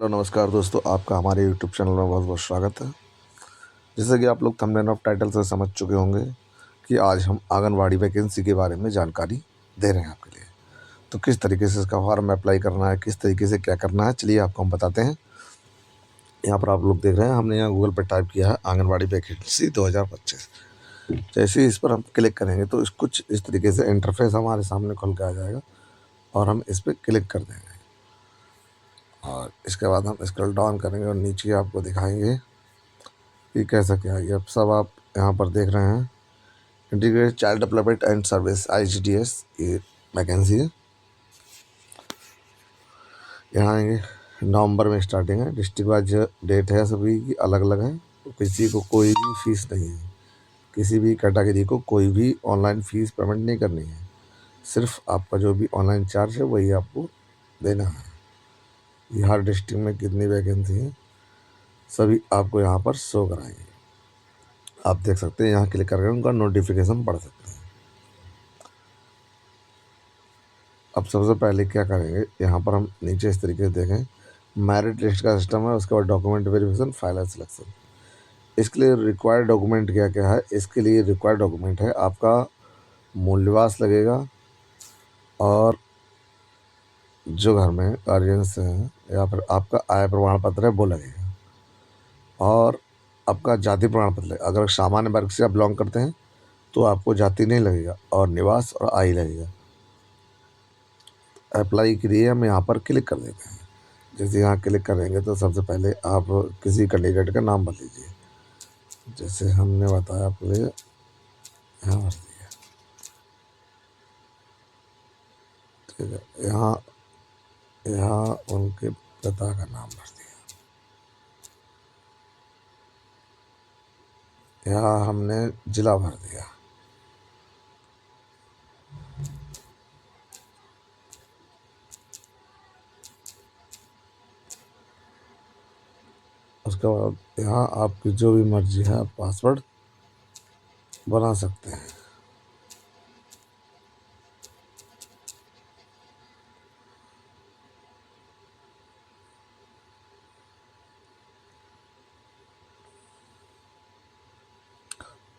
Hello नमस्कार दोस्तों, आपका हमारे यूट्यूब चैनल में बहुत बहुत स्वागत है। जैसे कि आप लोग थंबनेल ऑफ टाइटल से समझ चुके होंगे कि आज हम आंगनवाड़ी वैकेंसी के बारे में जानकारी दे रहे हैं आपके लिए। तो किस तरीके से इसका फॉर्म अप्लाई करना है, किस तरीके से क्या करना है, चलिए आपको हम बताते हैं। यहाँ पर आप लोग देख रहे हैं, हमने यहाँ गूगल पर टाइप किया है आंगनवाड़ी वैकेंसी 2025। जैसे ही इस पर हम क्लिक करेंगे तो कुछ इस तरीके से इंटरफेस हमारे सामने खुल के आ जाएगा और हम इस पर क्लिक कर देंगे। और इसके बाद हम स्क्रॉल डाउन करेंगे और नीचे आपको दिखाएंगे कि कैसा क्या है। ये अब सब आप यहाँ पर देख रहे हैं, integrated child development and service ICDS, ये वैकेंसी है। यहाँ आएंगे, नवंबर में स्टार्टिंग है। डिस्ट्रिक्ट वाइज डेट है, सभी की अलग अलग है। तो किसी को कोई भी फीस नहीं है, किसी भी कैटेगरी को कोई भी ऑनलाइन फ़ीस पेमेंट नहीं करनी है। सिर्फ आपका जो भी ऑनलाइन चार्ज है वही आपको देना है। ये हर डिस्ट्रिक्ट में कितनी वैकेंसी है सभी आपको यहाँ पर शो कराएंगे। आप देख सकते हैं, यहाँ क्लिक करके उनका नोटिफिकेशन पढ़ सकते हैं। अब सबसे पहले क्या करेंगे, यहाँ पर हम नीचे इस तरीके से देखें, मेरिट लिस्ट का सिस्टम है। उसके बाद डॉक्यूमेंट वेरिफिकेशन, फाइनल सिलेक्शन। इसके लिए रिक्वायर्ड डॉक्यूमेंट क्या क्या है। इसके लिए रिक्वायर्ड डॉक्यूमेंट है आपका मूल निवास लगेगा, और जो घर में गार्जियंस हैं या फिर आपका आय प्रमाण पत्र है वो लगेगा, और आपका जाति प्रमाण पत्र लगेगा। अगर सामान्य वर्ग से आप बिलोंग करते हैं तो आपको जाति नहीं लगेगा, और निवास और आय लगेगा। अप्लाई के लिए हम यहाँ पर क्लिक कर देते हैं। जैसे यहाँ क्लिक करेंगे तो सबसे पहले आप किसी कैंडिडेट का नाम भर लीजिए। जैसे हमने बताया आपके लिए, यहाँ भर दिया। ठीक है, यहाँ यहाँ उनके पिता का नाम भर दिया। यहाँ हमने जिला भर दिया। उसके बाद यहाँ आपकी जो भी मर्जी है आप पासवर्ड बना सकते हैं।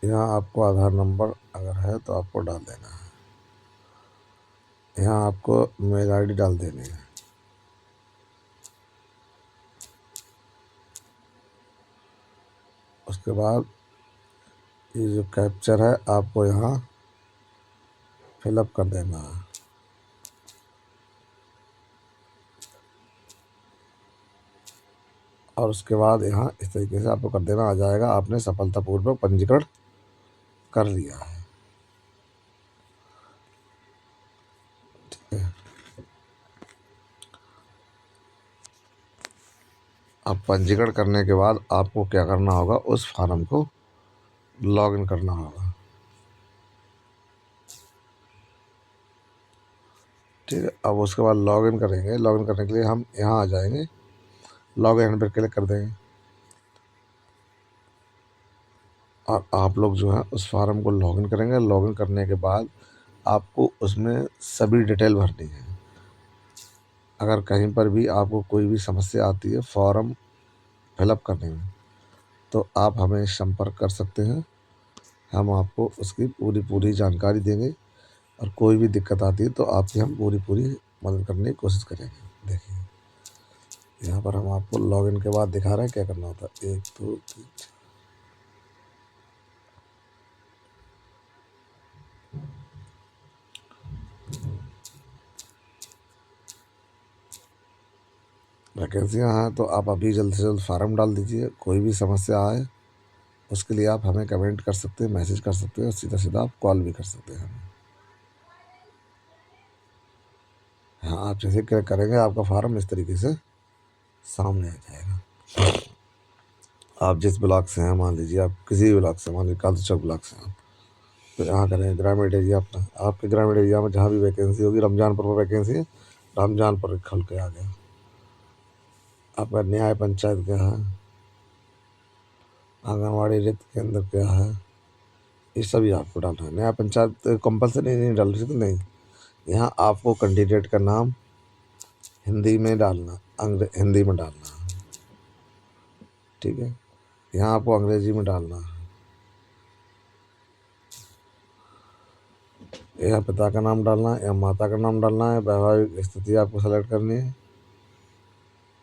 यहाँ आपको आधार नंबर अगर है तो आपको डाल देना है। यहाँ आपको मेल ID डाल देनी है। उसके बाद ये जो कैप्चर है आपको यहाँ फिलअप कर देना है। और उसके बाद यहाँ इस तरीके से आपको कर देना, आ जाएगा आपने सफलतापूर्वक पंजीकरण कर लिया है। ठीक है, अब पंजीकरण करने के बाद आपको क्या करना होगा, उस फॉर्म को लॉगिन करना होगा। ठीक है, अब उसके बाद लॉगिन करेंगे। लॉगिन करने के लिए हम यहाँ आ जाएंगे, लॉग इन पर क्लिक कर देंगे, और आप लोग जो है उस फार्म को लॉगिन करेंगे। लॉगिन करने के बाद आपको उसमें सभी डिटेल भरनी है। अगर कहीं पर भी आपको कोई भी समस्या आती है फॉर्म फिलअप करने में, तो आप हमें संपर्क कर सकते हैं। हम आपको उसकी पूरी पूरी जानकारी देंगे, और कोई भी दिक्कत आती है तो आपकी हम पूरी पूरी मदद करने की कोशिश करेंगे। देखिए, यहाँ पर हम आपको लॉगिन के बाद दिखा रहे हैं क्या करना होता है। 1 2 3 वैकेंसियाँ हैं, तो आप अभी जल्द से जल्द फार्म डाल दीजिए। कोई भी समस्या आए उसके लिए आप हमें कमेंट कर सकते हैं, मैसेज कर सकते हैं, और सीधा सीधा आप कॉल भी कर सकते हैं हमें। हाँ, आप जैसे क्या करेंगे आपका फार्म इस तरीके से सामने आ जाएगा। आप जिस ब्लॉक से हैं, मान लीजिए आप किसी भी ब्लॉक से, मान लीजिए कालू चौक ब्लॉक से हैं, तो यहाँ करें ग्रामीण एरिया अपना। आपके ग्रामीण एरिया में जहाँ भी वैकेंसी होगी, रमजानपुर में वैकेंसी है, रमजानपुर खुल के आ गया। आपका न्याय पंचायत क्या है, आंगनवाड़ी रिक्त केंद्र क्या है, ये सभी आपको डालना है। न्याय पंचायत कंपलसरी नहीं डाल रही तो नहीं। यहाँ आपको कैंडिडेट का नाम, हिंदी में डालना, हिंदी में डालना, ठीक है। यहाँ आपको अंग्रेजी में डालना है। यहाँ पिता का नाम डालना है या माता का नाम डालना है। वैवाहिक स्थिति आपको सेलेक्ट करनी है।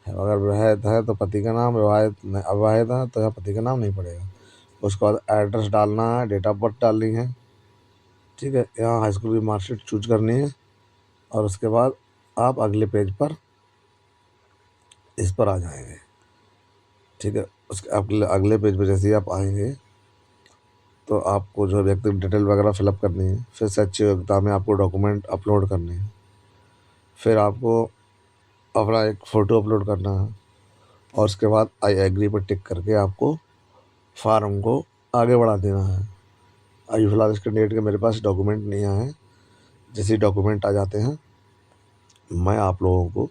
अगर विवाहित है तो पति का नाम, अविवाहित है तो यहाँ पति का नाम नहीं पड़ेगा। उसके बाद एड्रेस डालना है, डेट ऑफ बर्थ डालनी है, ठीक है। यहाँ हाई स्कूल की मार्कशीट चूज करनी है और उसके बाद आप अगले पेज पर इस पर आ जाएंगे, ठीक है। उसके अगले पेज पर जैसे ही आप आएंगे तो आपको जो व्यक्तिगत डिटेल वगैरह फिलअप करनी है। फिर शैक्षिक योग्यता में आपको डॉक्यूमेंट अपलोड करने हैं। फिर आपको अपना एक फ़ोटो अपलोड करना है और उसके बाद आई एग्री पर टिक करके आपको फार्म को आगे बढ़ा देना है। अभी फ़िलहाल इसके डेट के मेरे पास डॉक्यूमेंट नहीं आए हैं। जैसे डॉक्यूमेंट आ जाते हैं मैं आप लोगों को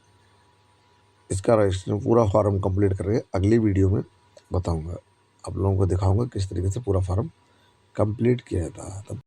इसका रजिस्ट्रेशन पूरा फार्म कंप्लीट करके अगली वीडियो में बताऊंगा। आप लोगों को दिखाऊंगा किस तरीके से पूरा फार्म कंप्लीट किया जाता है।